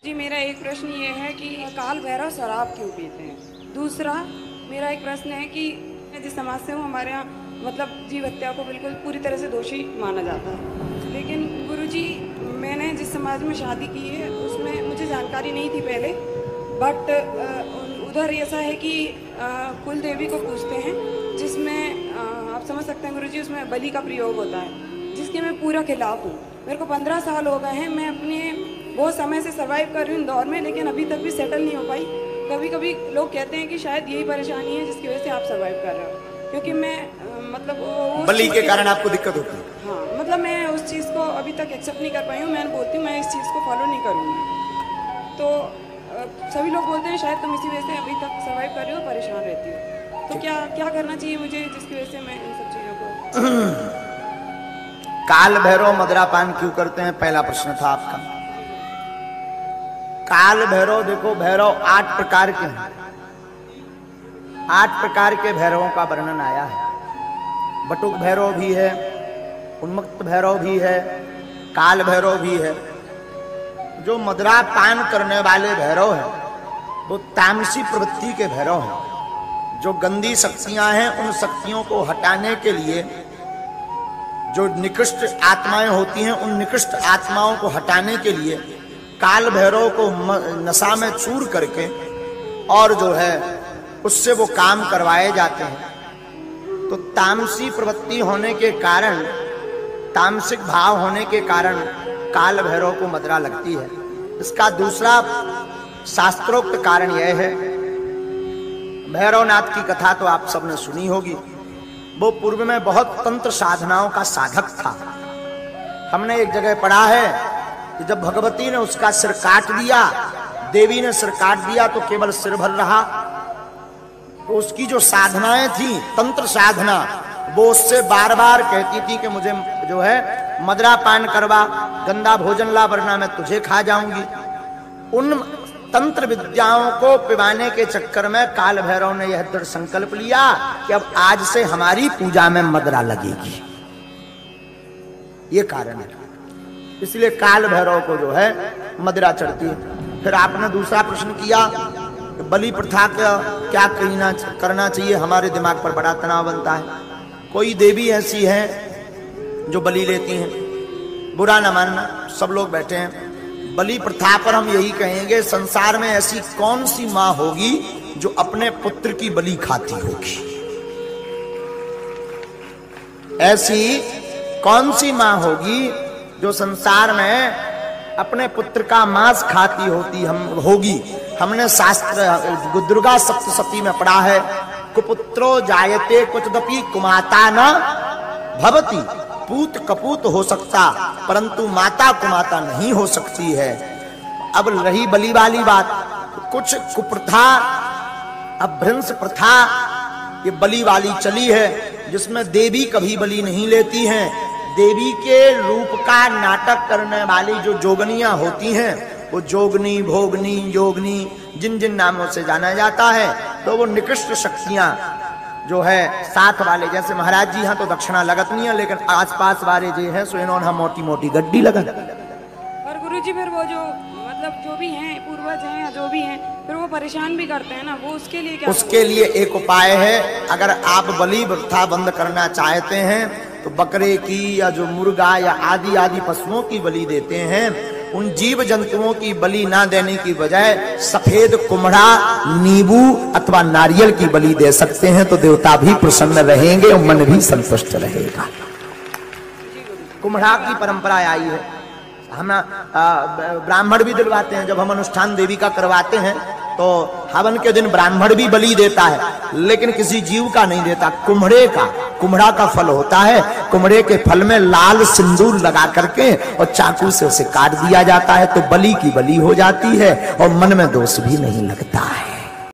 जी मेरा एक प्रश्न ये है कि काल भैरव शराब क्यों पीते हैं। दूसरा मेरा एक प्रश्न है कि मैं जिस समाज से हूँ हमारे यहाँ मतलब जीव हत्या को बिल्कुल पूरी तरह से दोषी माना जाता है, लेकिन गुरुजी मैंने जिस समाज में शादी की है उसमें मुझे जानकारी नहीं थी पहले, बट उधर ऐसा है कि कुल देवी को पूजते हैं जिसमें आप समझ सकते हैं गुरुजी उसमें बलि का प्रयोग होता है, जिसके मैं पूरा खिलाफ हूँ। मेरे को 15 साल हो गए हैं, मैं अपने बहुत समय से सर्वाइव कर रही हूँ इंदौर में, लेकिन अभी तक भी सेटल नहीं हो पाई। कभी कभी लोग कहते हैं कि शायद यही परेशानी है जिसकी वजह से आप सर्वाइव कर रहे हो, क्योंकि मैं मतलब बलि के कारण आपको दिक्कत होती है। हाँ मतलब मैं उस चीज़ को अभी तक एक्सेप्ट नहीं कर पाई हूँ। मैं बोलती हूँ मैं इस चीज़ को फॉलो नहीं करूँगी, तो सभी लोग बोलते हैं शायद तुम इसी वजह से अभी तक सर्वाइव कर रही हो, परेशान रहती हो, तो क्या क्या करना चाहिए मुझे जिसकी वजह से मैं इन सब चीज़ों को। काल भैरव मदिरापान क्यों करते हैं, पहला प्रश्न था आपका। काल भैरव देखो, भैरव 8 प्रकार के हैं। 8 प्रकार के भैरवों का वर्णन आया है। बटुक भैरव भी है, उन्मत्त भैरव भी है, काल भैरव भी है। जो मदिरा पान करने वाले भैरव हैं वो तामसी प्रवृत्ति के भैरव हैं। जो गंदी शक्तियां हैं उन शक्तियों को हटाने के लिए जो निकृष्ट आत्माएं होती हैं उन निकृष्ट आत्माओं को हटाने के लिए काल भैरव को नशा में चूर करके और जो है उससे वो काम करवाए जाते हैं। तो तामसी प्रवृत्ति होने के कारण, तामसिक भाव होने के कारण काल भैरव को मदिरा लगती है। इसका दूसरा शास्त्रोक्त कारण यह है, भैरवनाथ की कथा तो आप सबने सुनी होगी। वो पूर्व में बहुत तंत्र साधनाओं का साधक था। हमने एक जगह पढ़ा है कि जब भगवती ने उसका सिर काट दिया, देवी ने सिर काट दिया तो केवल सिर भर रहा। तो उसकी जो साधनाएं थी तंत्र साधना, वो उससे बार बार कहती थी कि मुझे जो है मदिरा पान करवा, गंदा भोजन ला, वरना मैं तुझे खा जाऊंगी। उन तंत्र विद्याओं को पिवाने के चक्कर में काल भैरव ने यह दृढ़ संकल्प लिया कि अब आज से हमारी पूजा में मदिरा लगेगी। ये कारण है, इसलिए काल भैरव को जो है मदिरा चढ़ती है। फिर आपने दूसरा प्रश्न किया बलि प्रथा का क्या करना चाहिए। हमारे दिमाग पर बड़ा तनाव बनता है। कोई देवी ऐसी है जो बलि लेती हैं, बुरा न मानना, सब लोग बैठे हैं। बलि प्रथा पर हम यही कहेंगे, संसार में ऐसी कौन सी मां होगी जो अपने पुत्र की बलि खाती होगी। ऐसी कौन सी मां होगी जो संसार में अपने पुत्र का मांस खाती होगी। हमने शास्त्र दुर्गा सप्तशती में पढ़ा है, कुपुत्रो जायते कुचदपि कुमाता न भवति। पूत कपूत हो सकता परंतु माता कुमाता नहीं हो सकती है। अब रही बलि वाली बात, कुछ कुप्रथा, अभ्रंश प्रथा ये बलि वाली चली है, जिसमें देवी कभी बलि नहीं लेती हैं। देवी के रूप का नाटक करने वाली जो जोगनियां होती हैं, वो जोगनी, भोगनी, योगनी, जिन जिन नामों से जाना जाता है, तो वो निकृष्ट शक्तियां जो है साथ वाले, जैसे महाराज जी यहाँ तो दक्षिणा लगत नहीं है, लेकिन आसपास वाले जो है सो इन्होंने मोटी मोटी गड्डी लगत। और गुरुजी फिर वो जो मतलब जो भी हैं पूर्वज हैं या जो भी हैं, फिर वो परेशान भी करते हैं ना, वो उसके लिए क्या? उसके लिए एक उपाय है। अगर आप बलि प्रथा बंद करना चाहते हैं तो बकरे की या जो मुर्गा या आदि आदि पशुओं की बलि देते हैं, उन जीव जंतुओं की बलि ना देने की बजाय सफेद कुम्हड़ा, नींबू अथवा नारियल की बलि दे सकते हैं, तो देवता भी प्रसन्न रहेंगे और मन भी संतुष्ट रहेगा। कुम्हड़ा की परंपरा आई है। हम ब्राह्मण भी दिलवाते हैं। जब हम अनुष्ठान देवी का करवाते हैं तो हवन के दिन ब्राह्मण भी बलि देता है, लेकिन किसी जीव का नहीं देता, कुम्हड़े का। कुम्हड़ा का फल होता है, कुम्हड़े के फल में लाल सिंदूर लगा करके और चाकू से उसे काट दिया जाता है, तो बलि की बलि हो जाती है और मन में दोष भी नहीं लगता है।